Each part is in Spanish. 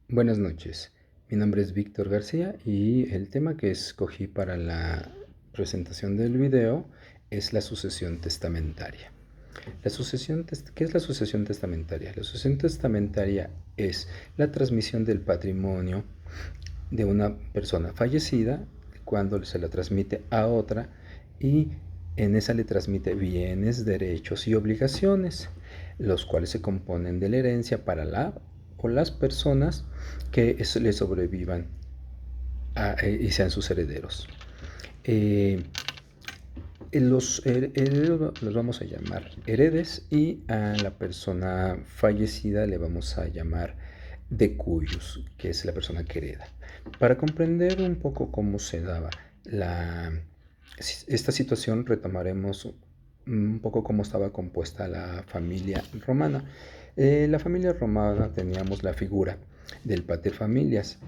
Buenas noches, mi nombre es Víctor García y el tema que escogí para la presentación del video es la sucesión testamentaria. ¿Qué es la sucesión testamentaria? La sucesión testamentaria es la transmisión del patrimonio de una persona fallecida cuando se la transmite a otra y en esa le transmite bienes, derechos y obligaciones, los cuales se componen de la herencia para la o las personas que le sobrevivan y sean sus herederos. Los herederos los vamos a llamar heredes y a la persona fallecida le vamos a llamar decuyos, que es la persona que hereda. Para comprender un poco cómo se daba esta situación, retomaremos un poco cómo estaba compuesta la familia romana. La familia romana teníamos la figura del pater familias.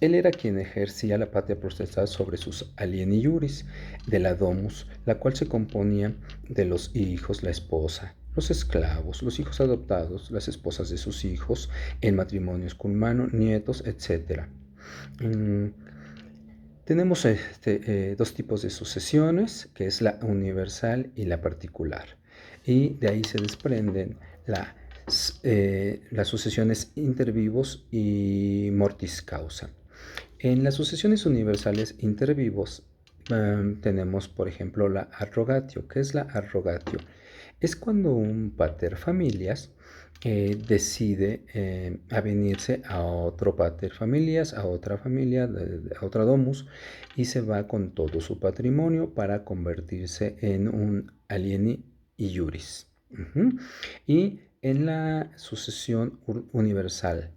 Él era quien ejercía la patria potestad sobre sus alieni iuris, de la domus, la cual se componía de los hijos, la esposa, los esclavos, los hijos adoptados, las esposas de sus hijos, en matrimonios con mano, nietos, etc. Tenemos dos tipos de sucesiones, que es la universal y la particular. Y de ahí se desprenden las sucesiones intervivos y mortis causa. En las sucesiones universales intervivos tenemos, por ejemplo, la arrogatio. ¿Qué es la arrogatio? Es cuando un pater familias decide avenirse a otro pater familias, a otra familia, a otra domus, y se va con todo su patrimonio para convertirse en un alieni iuris. Y en la sucesión universal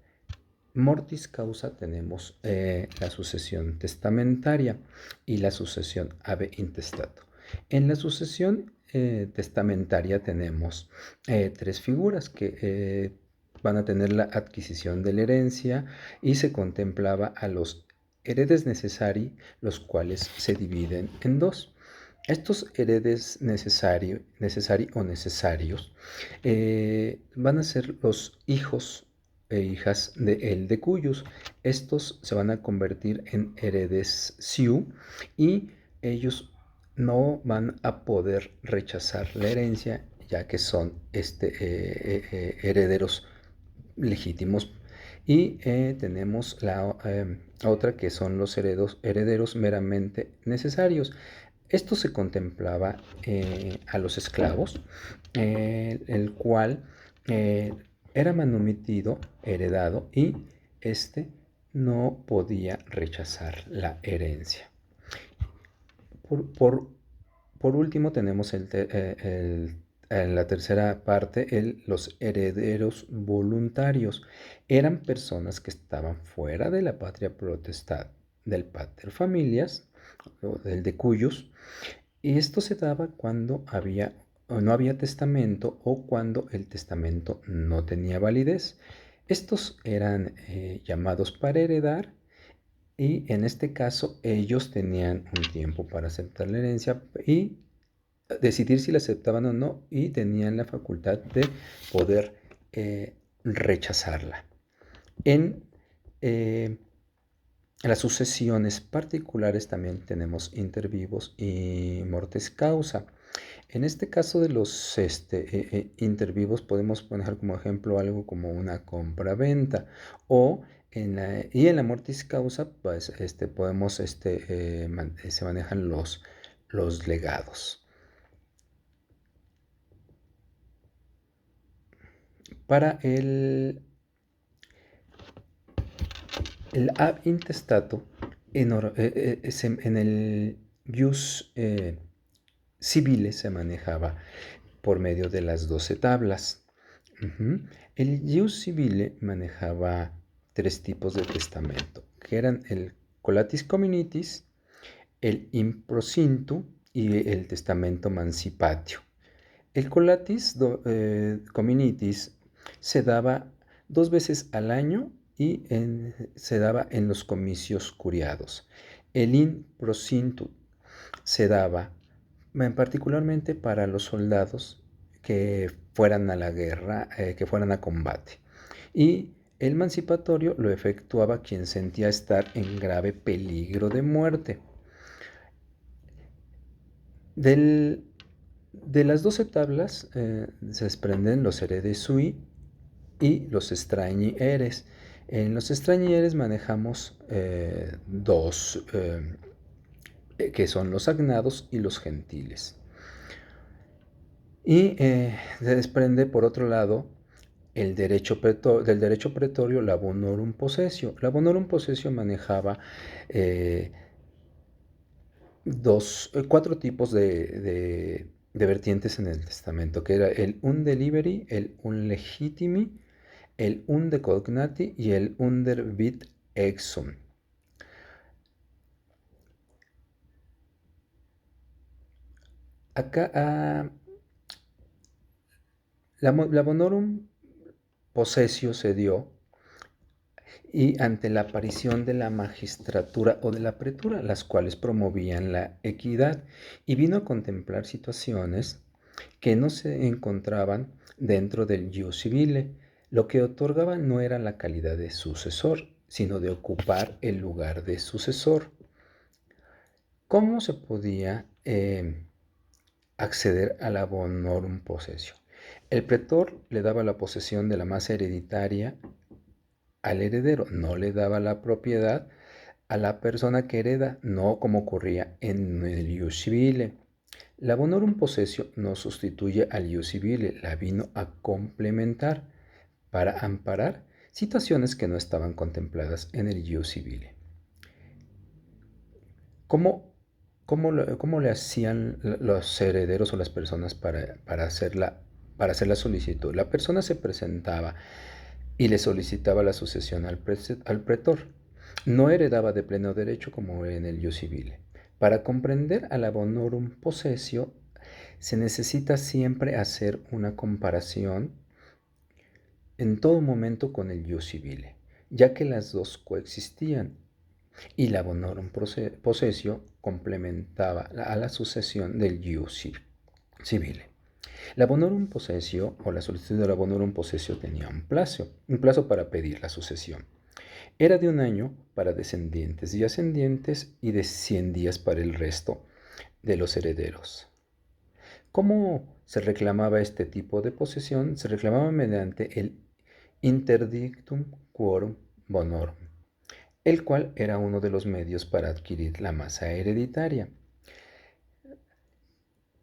mortis causa tenemos la sucesión testamentaria y la sucesión ave intestato. En la sucesión testamentaria tenemos tres figuras que van a tener la adquisición de la herencia y se contemplaba a los heredes necesari, los cuales se dividen en dos. Estos heredes necesari o necesarios van a ser los hijos e hijas de el de cuyos. Estos se van a convertir en heredes siu y ellos no van a poder rechazar la herencia ya que son herederos legítimos. Y tenemos la otra que son los herederos meramente necesarios. Esto se contemplaba a los esclavos, el cual era manumitido, heredado, y este no podía rechazar la herencia. Por último tenemos en la tercera parte los herederos voluntarios. Eran personas que estaban fuera de la patria potestad del pater familias, o del de cuyos, y esto se daba cuando no había testamento o cuando el testamento no tenía validez. Estos eran llamados para heredar y en este caso ellos tenían un tiempo para aceptar la herencia y decidir si la aceptaban o no y tenían la facultad de poder rechazarla. En las sucesiones particulares también tenemos intervivos y mortes causa. En este caso de los intervivos podemos poner como ejemplo algo como una compra-venta o y en la mortis causa pues, se manejan los legados. Para el ab intestato, en el jus civile se manejaba por medio de las 12 tablas. El jus civile manejaba tres tipos de testamento, que eran el collatis communitis, el improcintu y el testamento mancipatio. El collatis communitis se daba 2 veces al año y se daba en los comicios curiados. El improcintu se daba particularmente para los soldados que fueran a la guerra, que fueran a combate. Y El emancipatorio lo efectuaba quien sentía estar en grave peligro de muerte. De las 12 tablas se desprenden los heredes sui y los extrañieres. En los extrañieres manejamos dos, que son los agnados y los gentiles. Y se desprende, por otro lado, del derecho pretorio, la bonorum possessio. La bonorum possessio manejaba cuatro tipos de vertientes en el testamento, que era el undeliberi, el unlegitimi, el undecognati y el undervit exum. Acá la bonorum possessio se dio y ante la aparición de la magistratura o de la pretura, las cuales promovían la equidad, y vino a contemplar situaciones que no se encontraban dentro del ius civile. Lo que otorgaba no era la calidad de sucesor, sino de ocupar el lugar de sucesor. ¿Cómo se podía acceder a la bonorum possessio? El pretor le daba la posesión de la masa hereditaria al heredero, no le daba la propiedad a la persona que hereda, no como ocurría en el ius civile. La bonorum possessio no sustituye al ius civile, la vino a complementar para amparar situaciones que no estaban contempladas en el ius civile. ¿Cómo le hacían los herederos o las personas para hacer la solicitud? La persona se presentaba y le solicitaba la sucesión al pretor. No heredaba de pleno derecho como en el ius civile. Para comprender a la bonorum possessio se necesita siempre hacer una comparación en todo momento con el ius civile, ya que las dos coexistían y la bonorum possessio complementaba a la sucesión del ius civile. La bonorum possessio o la solicitud de la bonorum possessio tenía un plazo para pedir la sucesión. Era de 1 año para descendientes y ascendientes y de 100 días para el resto de los herederos. ¿Cómo se reclamaba este tipo de posesión? Se reclamaba mediante el interdictum quorum bonorum, el cual era uno de los medios para adquirir la masa hereditaria.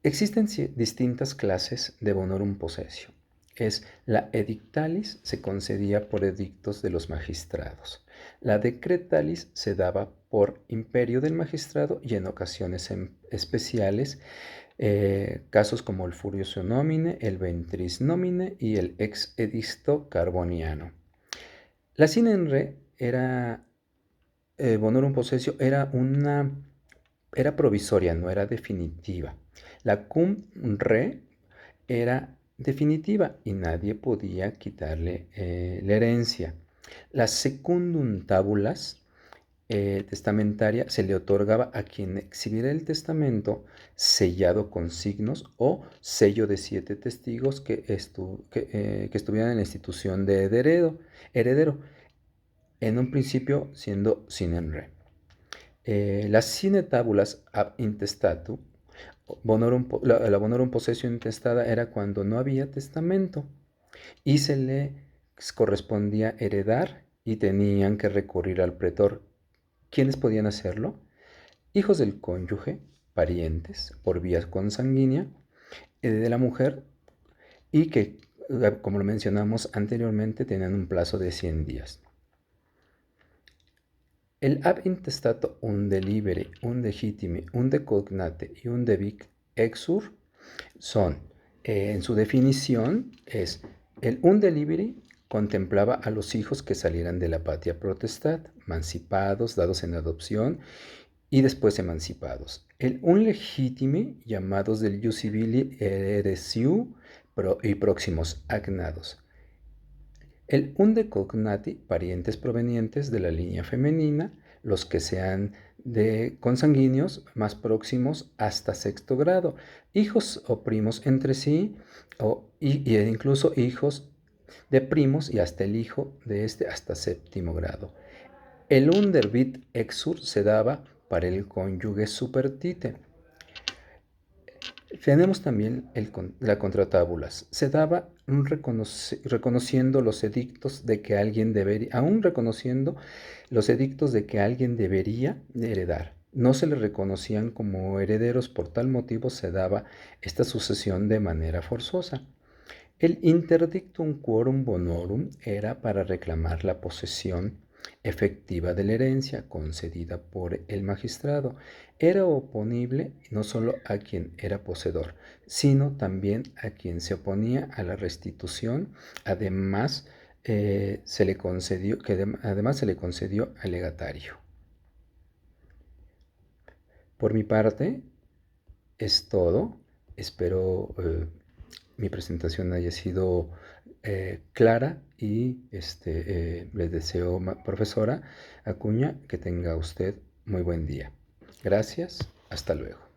Existen distintas clases de bonorum possessio. Es la edictalis, se concedía por edictos de los magistrados. La decretalis se daba por imperio del magistrado y en ocasiones especiales, casos como el furioso nomine, el ventris nomine y el ex edicto carboniano. La sine in re era, bonorum possessio era provisoria, no era definitiva. La cum re era definitiva y nadie podía quitarle la herencia. La secundum tabulas testamentaria se le otorgaba a quien exhibiera el testamento sellado con signos o sello de 7 testigos que estuvieran en la institución de heredero, en un principio siendo sine in re. Las sine tabulas ab intestatu, la bonorum possessio intestada era cuando no había testamento y se le correspondía heredar y tenían que recurrir al pretor. ¿Quiénes podían hacerlo? Hijos del cónyuge, parientes por vía consanguínea de la mujer y que, como lo mencionamos anteriormente, tenían un plazo de 100 días. El ab intestato undelibere, undegitime, undecognate y undevic exur son, en su definición, es el undelibere contemplaba a los hijos que salieran de la patria potestad, emancipados, dados en adopción y después emancipados. El unlegitime, llamados del ius civili heresiu y próximos agnados. El undecognati, parientes provenientes de la línea femenina, los que sean de consanguíneos más próximos hasta 6º grado, hijos o primos entre sí, e incluso hijos de primos y hasta el hijo de este hasta séptimo grado. El underbit exur se daba para el cónyuge supertite. Tenemos también la contratábulas. Se daba reconociendo los edictos de que alguien debería, aún reconociendo los edictos de que alguien debería heredar. No se le reconocían como herederos, por tal motivo se daba esta sucesión de manera forzosa. El interdictum quorum bonorum era para reclamar la posesión efectiva de la herencia concedida por el magistrado. Era oponible no solo a quien era poseedor, sino también a quien se oponía a la restitución. Además, se le concedió al legatario. Por mi parte, es todo. Espero mi presentación haya sido clara y les deseo, profesora Acuña, que tenga usted muy buen día. Gracias, hasta luego.